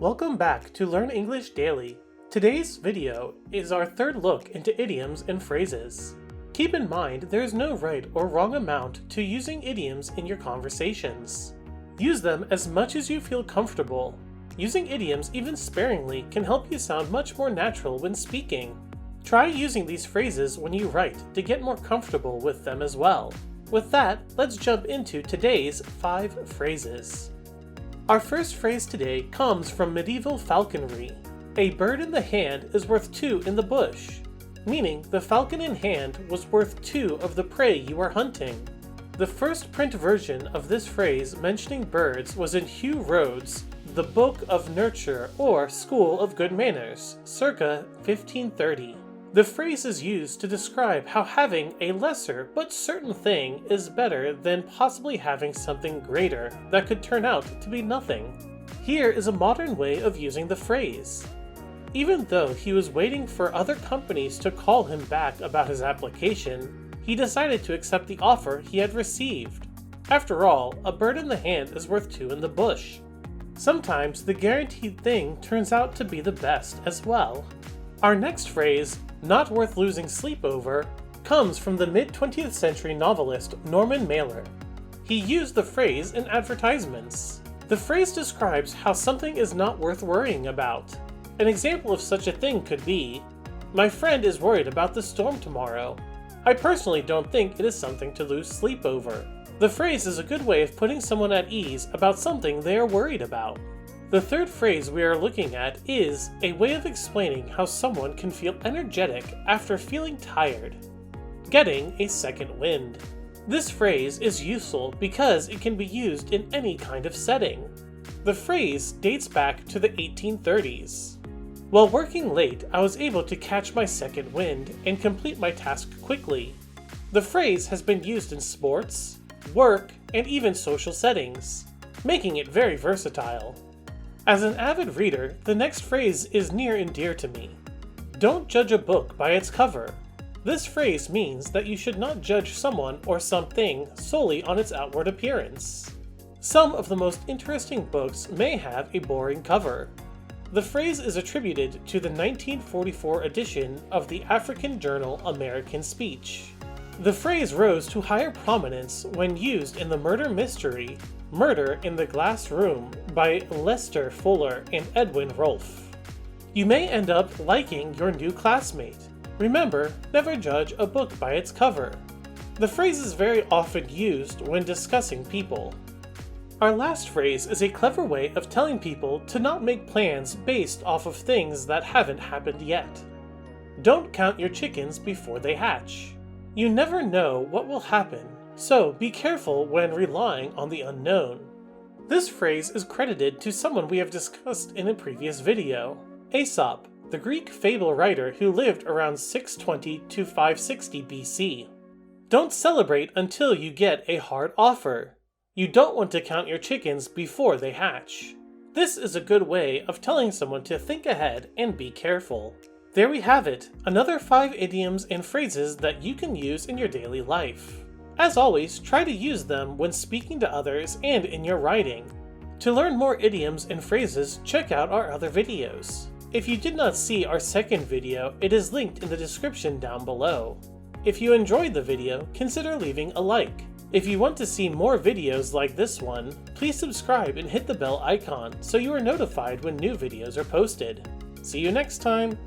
Welcome back to Learn English Daily. Today's video is our third look into idioms and phrases. Keep in mind there is no right or wrong amount to using idioms in your conversations. Use them as much as you feel comfortable. Using idioms even sparingly can help you sound much more natural when speaking. Try using these phrases when you write to get more comfortable with them as well. With that, let's jump into today's 5 phrases. Our first phrase today comes from medieval falconry. A bird in the hand is worth 2 in the bush, meaning the falcon in hand was worth 2 of the prey you were hunting. The first print version of this phrase mentioning birds was in Hugh Rode's The Book of Nurture or School of Good Manners, circa 1530. The phrase is used to describe how having a lesser but certain thing is better than possibly having something greater that could turn out to be nothing. Here is a modern way of using the phrase. Even though he was waiting for other companies to call him back about his application, he decided to accept the offer he had received. After all, a bird in the hand is worth 2 in the bush. Sometimes the guaranteed thing turns out to be the best as well. Our next phrase, not worth losing sleep over, comes from the mid-20th century novelist Norman Mailer. He used the phrase in advertisements. The phrase describes how something is not worth worrying about. An example of such a thing could be, "My friend is worried about the storm tomorrow. I personally don't think it is something to lose sleep over." The phrase is a good way of putting someone at ease about something they are worried about. The third phrase we are looking at is a way of explaining how someone can feel energetic after feeling tired. Getting a second wind. This phrase is useful because it can be used in any kind of setting. The phrase dates back to the 1830s. While working late, I was able to catch my second wind and complete my task quickly. The phrase has been used in sports, work, and even social settings, making it very versatile. As an avid reader, the next phrase is near and dear to me. Don't judge a book by its cover. This phrase means that you should not judge someone or something solely on its outward appearance. Some of the most interesting books may have a boring cover. The phrase is attributed to the 1944 edition of the African journal American Speech. The phrase rose to higher prominence when used in the murder mystery Murder in the Glass Room by Lester Fuller and Edwin Rolfe. You may end up liking your new classmate. Remember, never judge a book by its cover. The phrase is very often used when discussing people. Our last phrase is a clever way of telling people to not make plans based off of things that haven't happened yet. Don't count your chickens before they hatch. You never know what will happen, so be careful when relying on the unknown. This phrase is credited to someone we have discussed in a previous video, Aesop, the Greek fable writer who lived around 620 to 560 BC. Don't celebrate until you get a hard offer. You don't want to count your chickens before they hatch. This is a good way of telling someone to think ahead and be careful. There we have it, another 5 idioms and phrases that you can use in your daily life. As always, try to use them when speaking to others and in your writing. To learn more idioms and phrases, check out our other videos. If you did not see our second video, it is linked in the description down below. If you enjoyed the video, consider leaving a like. If you want to see more videos like this one, please subscribe and hit the bell icon so you are notified when new videos are posted. See you next time!